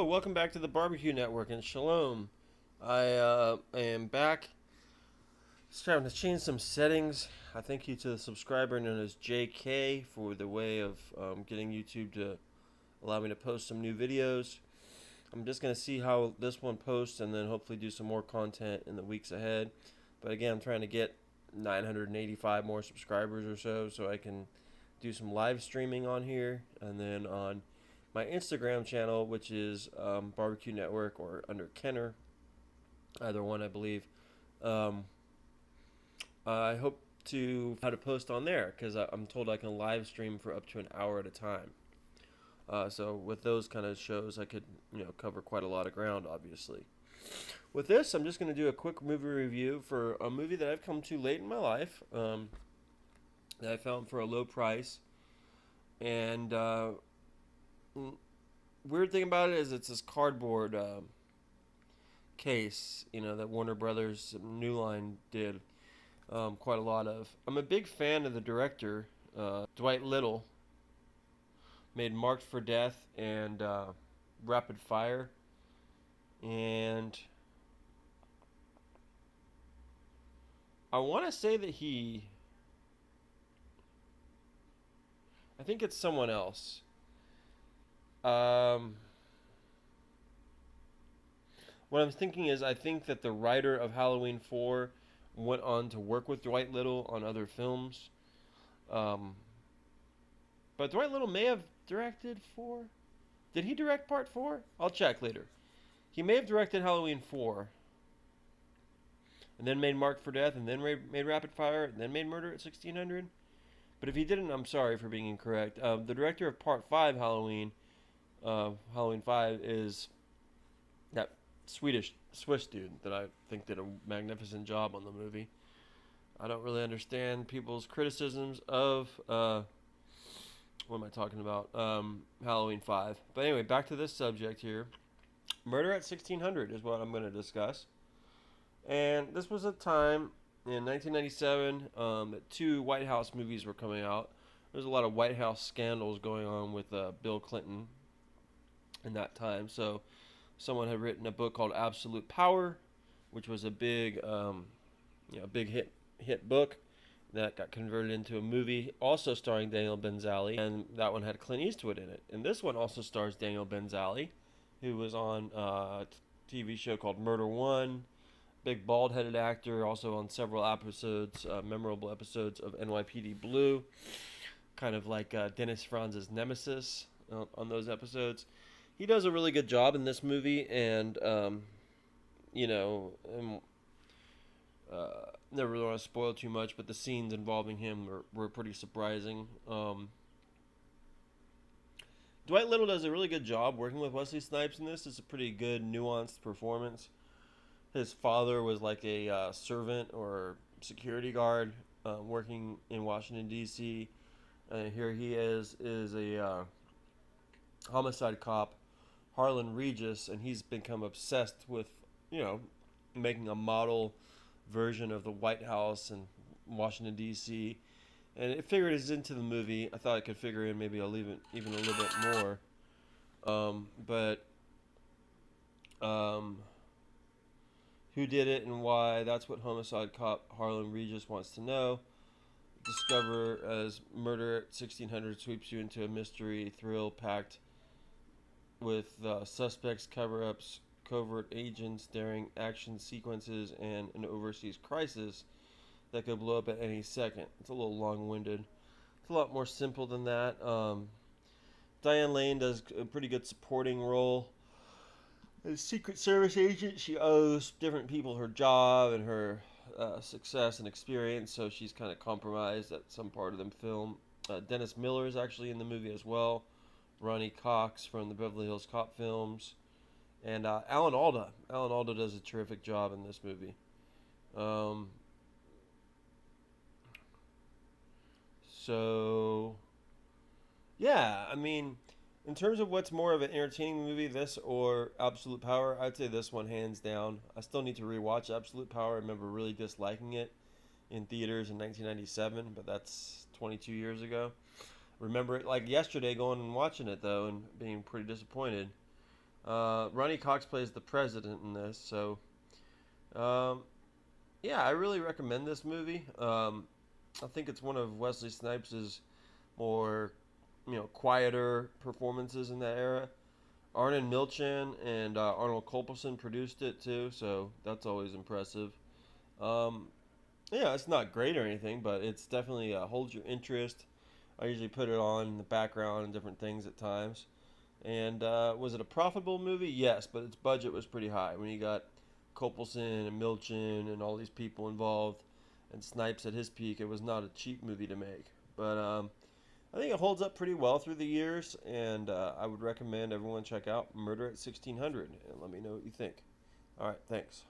welcome back to the Barbecue Network and Shalom. I am back. Just trying to change some settings. I thank you to the subscriber known as JK for the way of getting YouTube to allow me to post some new videos. I'm just going to see how this one posts and then hopefully do some more content in the weeks ahead. But again, I'm trying to get 985 more subscribers or so I can do some live streaming on here, and then on my Instagram channel, which is Barbecue Network or under Kenner, either one I believe. Um, I hope to how to post on there because I'm told I can live stream for up to an hour at a time. So with those kind of shows, I could cover quite a lot of ground, obviously. With this, I'm just going to do a quick movie review for a movie that I've come to late in my life, that I found for a low price. And weird thing about it is it's this cardboard case, that Warner Brothers New Line did quite a lot of. I'm a big fan of the director, Dwight Little. Made Marked for Death and Rapid Fire. And I want to say that I think it's someone else. What I'm thinking is I think that the writer of Halloween 4 went on to work with Dwight Little on other films. Um, but Dwight Little may have directed 4. Did he direct part 4? I'll check later. He may have directed Halloween 4. And then made Marked for Death, and then made Rapid Fire, and then made Murder at 1600. But if he didn't, I'm sorry for being incorrect. The director of Part 5 Halloween 5, is that Swiss dude that I think did a magnificent job on the movie. I don't really understand people's criticisms of, what am I talking about? Halloween 5. But anyway, back to this subject here. Murder at 1600 is what I'm going to discuss. And this was a time in 1997 that 2 White House movies were coming out. There's a lot of White House scandals going on with Bill Clinton in that time. So someone had written a book called Absolute Power, which was a big hit book that got converted into a movie, also starring Daniel Benzali, and that one had Clint Eastwood in it. And this one also stars Daniel Benzali, who was on a TV show called Murder One. Big bald-headed actor, also on several episodes, memorable episodes of NYPD Blue, kind of like Dennis Franz's nemesis on those episodes. He does a really good job in this movie, and never really want to spoil too much, but the scenes involving him were pretty surprising. Dwight Little does a really good job working with Wesley Snipes in this. It's a pretty good, nuanced performance. His father was like a servant or security guard working in Washington, D.C. Here he is a homicide cop, Harlan Regis, and he's become obsessed with, making a model version of the White House in Washington, D.C. And it figured it's into the movie. I thought it could figure in maybe even a little bit more. But who did it and why? That's what homicide cop Harlan Regis wants to know. Discover as Murder at 1600 sweeps you into a mystery thrill packed with suspects, cover-ups, covert agents, daring action sequences, and an overseas crisis that could blow up at any second. It's a little long-winded. It's a lot more simple than that. Diane Lane does a pretty good supporting role. As Secret Service agent, she owes different people her job and her success and experience, so she's kind of compromised at some part of the film. Dennis Miller is actually in the movie as well. Ronnie Cox from the Beverly Hills Cop films. And Alan Alda. Alan Alda does a terrific job in this movie. Yeah, I mean, in terms of what's more of an entertaining movie, this or Absolute Power, I'd say this one hands down. I still need to rewatch Absolute Power. I remember really disliking it in theaters in 1997, but that's 22 years ago. Remember it like yesterday going and watching it, though, and being pretty disappointed. Ronnie Cox plays the president in this, so um, yeah, I really recommend this movie. I think it's one of Wesley Snipes' more, quieter performances in that era. Arnon Milchan and Arnold Kopelson produced it too, so that's always impressive. Um, yeah, it's not great or anything, but it's definitely holds your interest. I usually put it on in the background and different things at times. And was it a profitable movie? Yes, but its budget was pretty high. When you got Kopelson and Milchin and all these people involved, and Snipes at his peak, it was not a cheap movie to make. But I think it holds up pretty well through the years, and I would recommend everyone check out Murder at 1600 and let me know what you think. All right, thanks.